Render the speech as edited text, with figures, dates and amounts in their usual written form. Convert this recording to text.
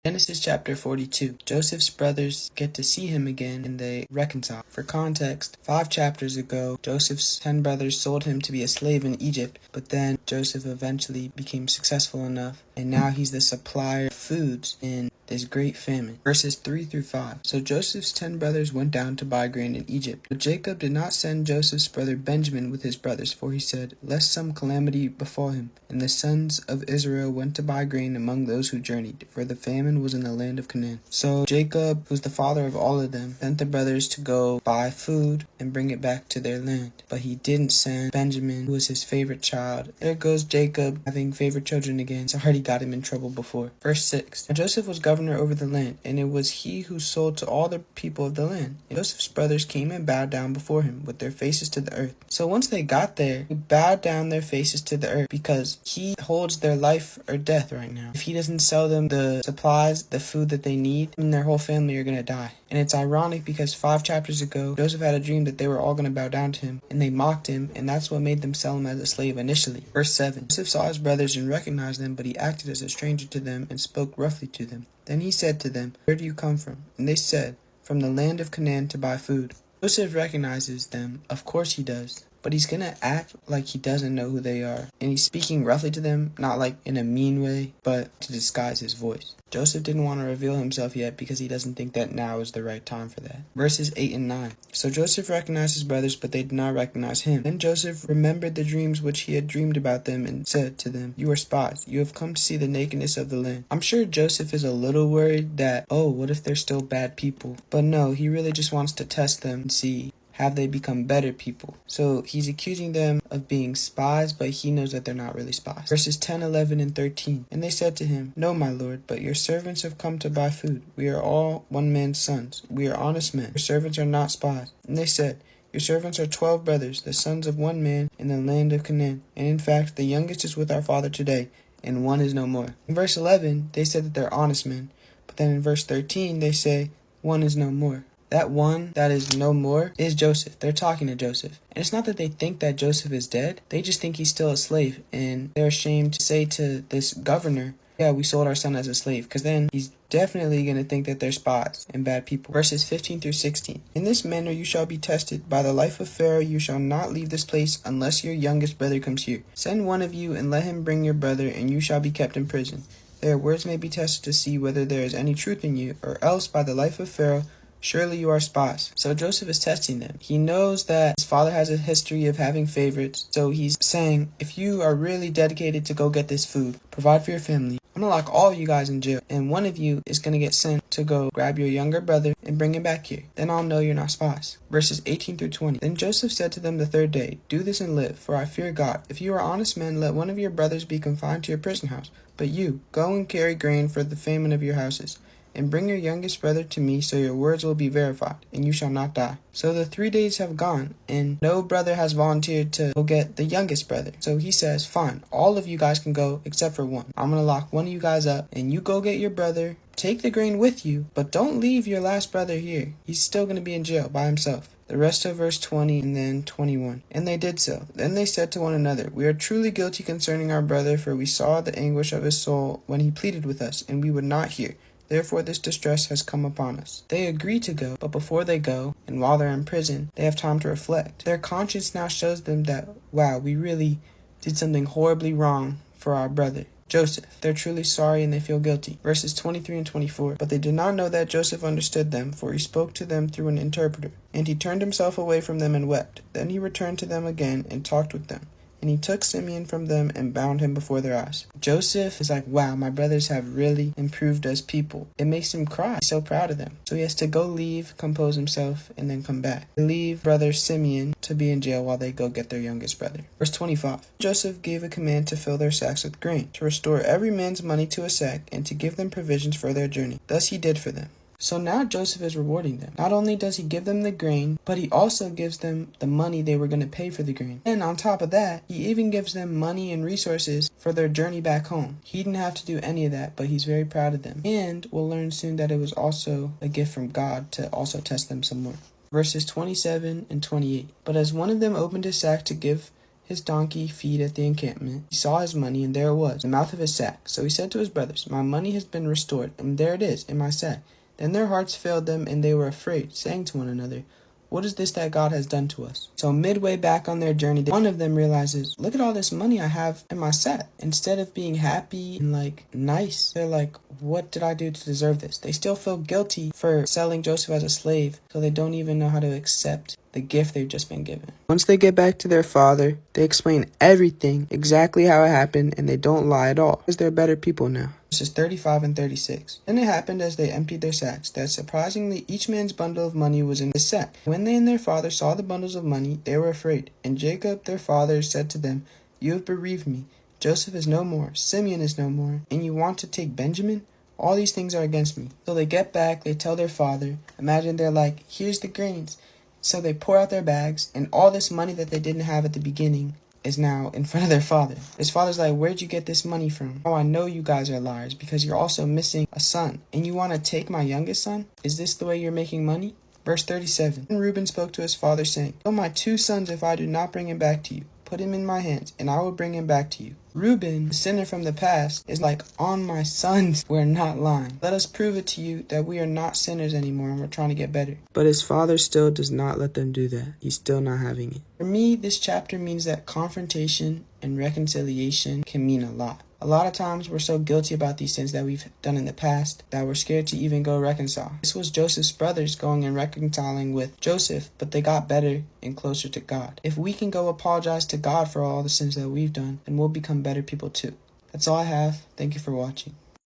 Genesis chapter 42. Joseph's brothers get to see him again and they reconcile. For context, 5 chapters ago, Joseph's 10 brothers sold him to be a slave in Egypt, but then Joseph eventually became successful enough, and now he's the supplier of foods in this great famine. Verses 3 through 5. So Joseph's 10 brothers went down to buy grain in Egypt. But Jacob did not send Joseph's brother Benjamin with his brothers, for he said, lest some calamity befall him. And the sons of Israel went to buy grain among those who journeyed, for the famine was in the land of Canaan. So Jacob, who's the father of all of them, sent the brothers to go buy food and bring it back to their land. But he didn't send Benjamin, who was his favorite child. There goes Jacob having favorite children again. It's already got him in trouble before. Verse 6. Now Joseph was governor over the land, and it was he who sold to all the people of the land. And Joseph's brothers came and bowed down before him with their faces to the earth. So once they got there, they bowed down their faces to the earth because he holds their life or death right now. If he doesn't sell them the supplies, the food that they need, then their whole family are going to die. And it's ironic because 5 chapters ago, Joseph had a dream that they were all going to bow down to him, and they mocked him, and that's what made them sell him as a slave initially. Verse 7. Joseph saw his brothers and recognized them, but he acted as a stranger to them and spoke roughly to them. Then he said to them, where do you come from? And they said, from the land of Canaan to buy food. Joseph recognizes them. Of course he does. But he's going to act like he doesn't know who they are. And he's speaking roughly to them, not like in a mean way, but to disguise his voice. Joseph didn't want to reveal himself yet because he doesn't think that now is the right time for that. Verses 8 and 9. So Joseph recognized his brothers, but they did not recognize him. Then Joseph remembered the dreams which he had dreamed about them and said to them, you are spies. You have come to see the nakedness of the land. I'm sure Joseph is a little worried that, oh, what if they're still bad people? But no, he really just wants to test them and see, have they become better people? So he's accusing them of being spies, but he knows that they're not really spies. Verses 10, 11, and 13. And they said to him, no, my lord, but your servants have come to buy food. We are all one man's sons. We are honest men. Your servants are not spies. And they said, your servants are 12 brothers, the sons of one man in the land of Canaan. And in fact, the youngest is with our father today, and one is no more. In verse 11, they said that they're honest men. But then in verse 13, they say, one is no more. That one that is no more is Joseph. They're talking to Joseph. And it's not that they think that Joseph is dead. They just think he's still a slave. And they're ashamed to say to this governor, yeah, we sold our son as a slave. Because then he's definitely going to think that they're spies and bad people. Verses 15 through 16. In this manner you shall be tested. By the life of Pharaoh you shall not leave this place unless your youngest brother comes here. Send one of you and let him bring your brother, and you shall be kept in prison. Their words may be tested to see whether there is any truth in you, or else by the life of Pharaoh surely you are spies. So Joseph is testing them. He knows that his father has a history of having favorites. So he's saying, if you are really dedicated to go get this food, provide for your family, I'm going to lock all of you guys in jail. And one of you is going to get sent to go grab your younger brother and bring him back here. Then I'll know you're not spies. Verses 18 through 20. Then Joseph said to them the third day, do this and live, for I fear God. If you are honest men, let one of your brothers be confined to your prison house. But you, go and carry grain for the famine of your houses. And bring your youngest brother to me, so your words will be verified, and you shall not die. So the 3 days have gone, and no brother has volunteered to go get the youngest brother. So he says, fine, all of you guys can go except for one. I'm going to lock one of you guys up, and you go get your brother, take the grain with you, but don't leave your last brother here. He's still going to be in jail by himself. The rest of verse 20 and then 21. And they did so. Then they said to one another, we are truly guilty concerning our brother, for we saw the anguish of his soul when he pleaded with us, and we would not hear. Therefore this distress has come upon us. They agree to go, but before they go, and while they're in prison, they have time to reflect. Their conscience now shows them that, wow, we really did something horribly wrong for our brother Joseph. They're truly sorry and they feel guilty. Verses 23 and 24. But they did not know that Joseph understood them, for he spoke to them through an interpreter. And he turned himself away from them and wept. Then he returned to them again and talked with them. And he took Simeon from them and bound him before their eyes. Joseph is like, wow, my brothers have really improved as people. It makes him cry. He's so proud of them. So he has to go leave, compose himself, and then come back. They leave brother Simeon to be in jail while they go get their youngest brother. Verse 25. Joseph gave a command to fill their sacks with grain, to restore every man's money to a sack, and to give them provisions for their journey. Thus he did for them. So now Joseph is rewarding them. Not only does he give them the grain, but he also gives them the money they were going to pay for the grain. And on top of that, he even gives them money and resources for their journey back home. He didn't have to do any of that, but he's very proud of them. And we'll learn soon that it was also a gift from God to also test them some more. Verses 27 and 28. But as one of them opened his sack to give his donkey feed at the encampment, he saw his money, and there it was, in the mouth of his sack. So he said to his brothers, "My money has been restored, and there it is, in my sack." Then their hearts failed them, and they were afraid, saying to one another, "What is this that God has done to us?" So midway back on their journey, one of them realizes, "Look at all this money I have in my sack." Instead of being happy and nice, they're like, "What did I do to deserve this?" They still feel guilty for selling Joseph as a slave, so they don't even know how to accept the gift they've just been given. Once they get back to their father, they explain everything, exactly how it happened, and they don't lie at all, because they're better people now. Verses 35 and 36. Then it happened as they emptied their sacks, that surprisingly each man's bundle of money was in his sack. When they and their father saw the bundles of money, they were afraid. And Jacob their father said to them, "You have bereaved me. Joseph is no more, Simeon is no more, and you want to take Benjamin? All these things are against me." So they get back, they tell their father. Imagine they're like, "Here's the grains." So they pour out their bags, and all this money that they didn't have at the beginning is now in front of their father. His father's like, "Where'd you get this money from?" "Oh, I know you guys are liars, because you're also missing a son. And you want to take my youngest son? Is this the way you're making money?" Verse 37. Then Reuben spoke to his father, saying, "Kill my 2 sons if I do not bring him back to you. Put him in my hands, and I will bring him back to you." Reuben, the sinner from the past, is like, "On my sons, we're not lying. Let us prove it to you that we are not sinners anymore and we're trying to get better." But his father still does not let them do that. He's still not having it. For me, this chapter means that confrontation and reconciliation can mean a lot. A lot of times we're so guilty about these sins that we've done in the past that we're scared to even go reconcile. This was Joseph's brothers going and reconciling with Joseph, but they got better and closer to God. If we can go apologize to God for all the sins that we've done, then we'll become better people too. That's all I have. Thank you for watching.